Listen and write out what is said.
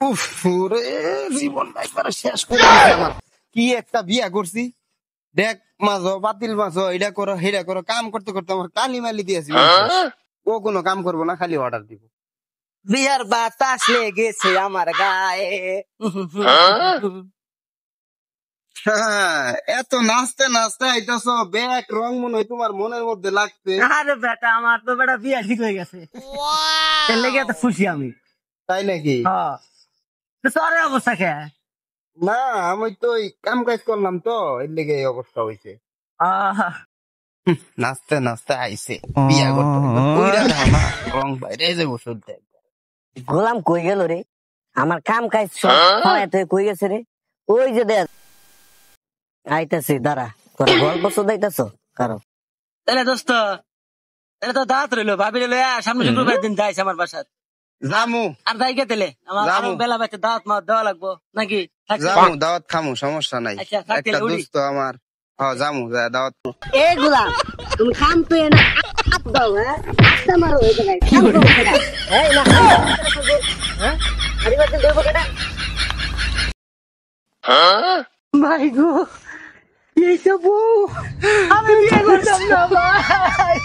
উফ রে, জীবনটা একবারে শেষ করে দিছে আমার। কি একটা বিয়া করছি, দেখ মাঝো বাতিল মাঝো, এটা করো হেটা করো, কাম করতে করতে আমার কালি মালি দিয়েছি। ও কোনো কাম করবো না, খালি অর্ডার দিব। বিয়ার বাতাস লেগেছে আমার গায়ে। হ্যাঁ, এত নাচতে নাচতে আইতাছ, ব্যাগ রং মনে হয় তোমার মনের মধ্যে লাগছে। আরে বেটা, আমার তো বেটা বিয়া ঠিক হয়ে গেছে, এর লেগে এত খুশি আমি। তাই নাকি? হ্যাঁ, তো তোর এই অবস্থা কে? না, আমি তো ওই কাম কাজ করলাম তো, এর লেগে এই অবস্থা হয়েছে। আহা, নাচতে নাচতে আইছে বিয়া করতে, কইরা দাও না, রং বাইরে যাবো শুনতে। গোলাম কই গেল রে? আমার কাম কাজ সব ফলায় তুই কই গেছে রে? ওই যে দেখ আইতাছি, দাঁড়া, তোর গল্প শোধাইতাছ কারো? তাহলে দোস্ত, তাহলে তো দাঁত রইলো, ভাবি রইলো, সামনে শুক্রবার দিন যাইছে আমার বাসাত। জামু আর যাই গে তেলে আমার আরো বেলা বাইতে দাওয়াত মাওয়াত দেওয়া লাগবো নাকি? জামু, দাওয়াত খামু, সমস্যা নাই। আচ্ছা, থাকতে একটা উড়ি। দোস্ত আমার, জামু দাওয়াত। এ গোলাম, তুমি কাম তো এনে আপ দাও, হ্যাঁ আস্তে মারো এই জায়গায় কাম করো কেডা? এই না হ্যাঁ আরিবার দিন দেবো কেডা? ভাই গো, এইসব আমি বিয়ে করতাম না ভাই।